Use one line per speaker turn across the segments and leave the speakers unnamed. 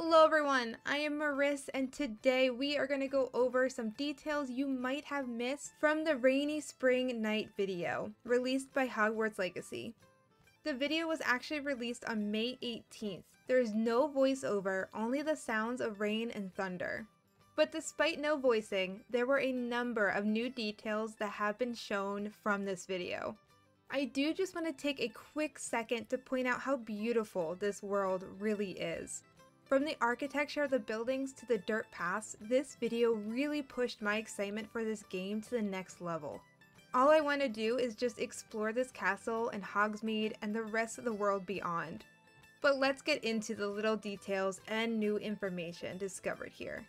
Hello everyone, I am Maris and today we are going to go over some details you might have missed from the Rainy Spring Night video released by Hogwarts Legacy. The video was actually released on May 18th. There is no voiceover, only the sounds of rain and thunder. But despite no voicing, there were a number of new details that have been shown from this video. I do just want to take a quick second to point out how beautiful this world really is. From the architecture of the buildings to the dirt paths, this video really pushed my excitement for this game to the next level. All I want to do is just explore this castle and Hogsmeade and the rest of the world beyond. But let's get into the little details and new information discovered here.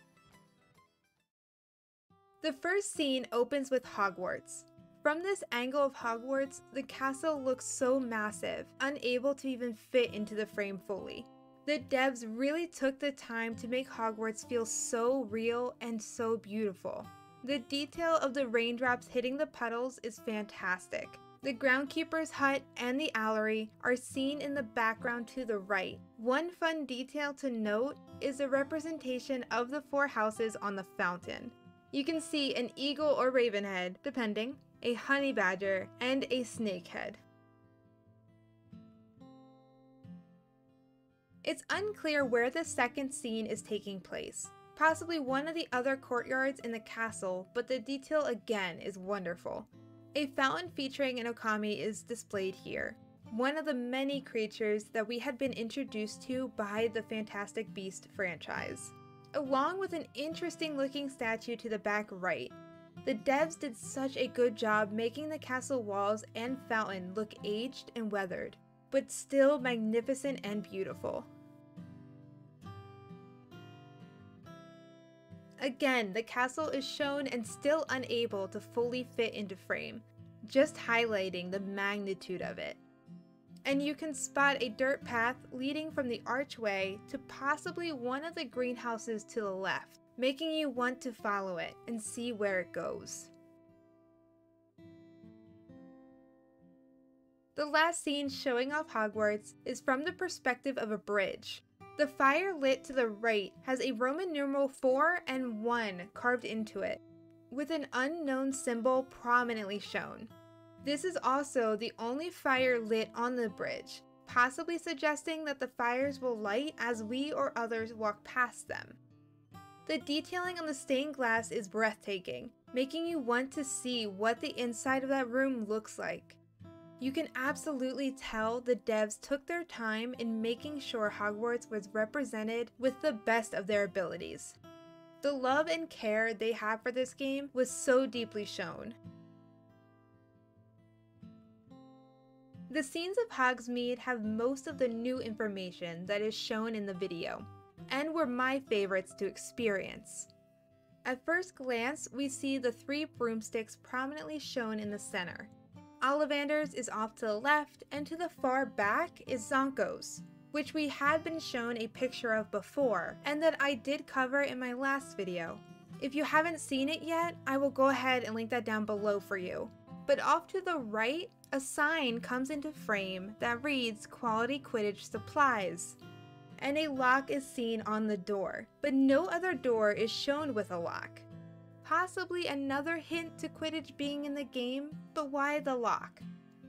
The first scene opens with Hogwarts. From this angle of Hogwarts, the castle looks so massive, unable to even fit into the frame fully. The devs really took the time to make Hogwarts feel so real and so beautiful. The detail of the raindrops hitting the puddles is fantastic. The groundkeeper's hut and the owlery are seen in the background to the right. One fun detail to note is the representation of the four houses on the fountain. You can see an eagle or raven head, depending, a honey badger, and a snake head. It's unclear where the second scene is taking place. Possibly one of the other courtyards in the castle, but the detail again is wonderful. A fountain featuring an Okami is displayed here, one of the many creatures that we had been introduced to by the Fantastic Beasts franchise, along with an interesting looking statue to the back right. The devs did such a good job making the castle walls and fountain look aged and weathered, but still magnificent and beautiful. Again, the castle is shown and still unable to fully fit into frame, just highlighting the magnitude of it. And you can spot a dirt path leading from the archway to possibly one of the greenhouses to the left, making you want to follow it and see where it goes. The last scene showing off Hogwarts is from the perspective of a bridge. The fire lit to the right has a Roman numeral 4 and 1 carved into it, with an unknown symbol prominently shown. This is also the only fire lit on the bridge, possibly suggesting that the fires will light as we or others walk past them. The detailing on the stained glass is breathtaking, making you want to see what the inside of that room looks like. You can absolutely tell the devs took their time in making sure Hogwarts was represented with the best of their abilities. The love and care they have for this game was so deeply shown. The scenes of Hogsmeade have most of the new information that is shown in the video, and were my favorites to experience. At first glance, we see the 3 broomsticks prominently shown in the center. Ollivander's is off to the left, and to the far back is Zonko's, which we had been shown a picture of before, and that I did cover in my last video. If you haven't seen it yet, I will go ahead and link that down below for you. But off to the right, a sign comes into frame that reads Quality Quidditch Supplies, and a lock is seen on the door, but no other door is shown with a lock. Possibly another hint to Quidditch being in the game, but why the lock?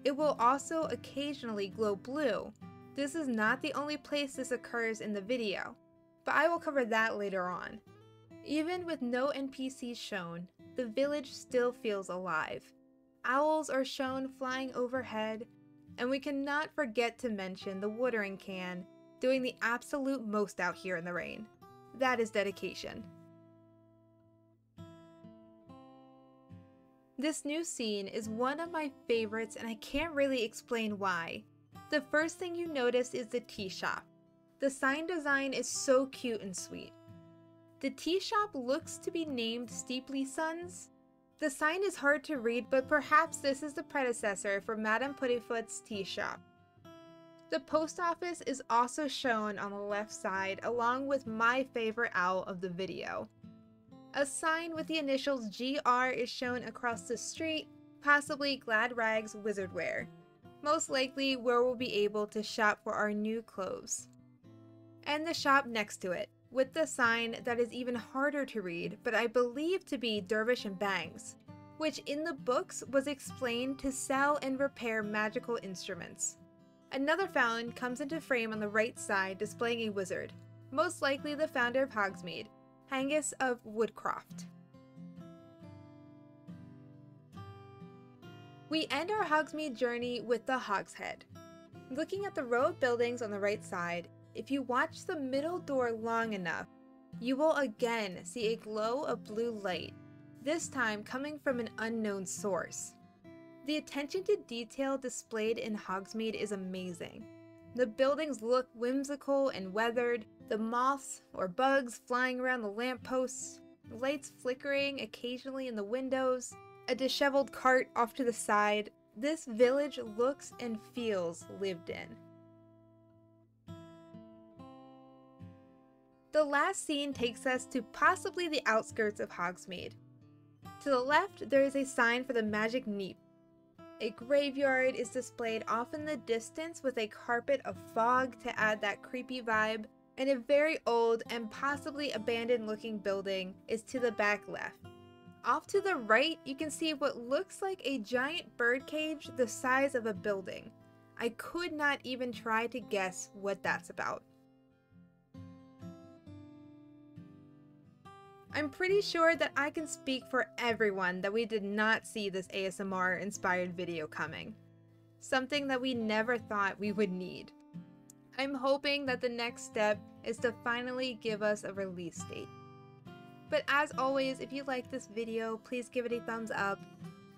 It will also occasionally glow blue. This is not the only place this occurs in the video, but I will cover that later on. Even with no NPCs shown, the village still feels alive. Owls are shown flying overhead, and we cannot forget to mention the watering can doing the absolute most out here in the rain. That is dedication. This new scene is one of my favorites and I can't really explain why. The first thing you notice is the tea shop. The sign design is so cute and sweet. The tea shop looks to be named Steeply Sons. The sign is hard to read, but perhaps this is the predecessor for Madame Puttyfoot's tea shop. The post office is also shown on the left side along with my favorite owl of the video. A sign with the initials GR is shown across the street, possibly Glad Rags Wizardwear, most likely where we'll be able to shop for our new clothes. and the shop next to it, with the sign that is even harder to read, but I believe to be Dervish and Bangs, which in the books was explained to sell and repair magical instruments. Another fountain comes into frame on the right side displaying a wizard, most likely the founder of Hogsmeade, Hengist of Woodcroft. We end our Hogsmeade journey with the Hogshead. Looking at the row of buildings on the right side, if you watch the middle door long enough, you will again see a glow of blue light, this time coming from an unknown source. The attention to detail displayed in Hogsmeade is amazing. The buildings look whimsical and weathered, the moths or bugs flying around the lampposts, lights flickering occasionally in the windows, a disheveled cart off to the side. This village looks and feels lived in. The last scene takes us to possibly the outskirts of Hogsmeade. To the left, there is a sign for the Magic Neep. A graveyard is displayed off in the distance with a carpet of fog to add that creepy vibe, and a very old and possibly abandoned looking building is to the back left. Off to the right, you can see what looks like a giant birdcage the size of a building. I could not even try to guess what that's about. I'm pretty sure that I can speak for everyone that we did not see this ASMR-inspired video coming. Something that we never thought we would need. I'm hoping that the next step is to finally give us a release date. But as always, if you like this video, please give it a thumbs up.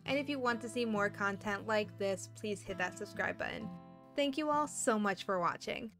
And if you want to see more content like this, please hit that subscribe button. Thank you all so much for watching.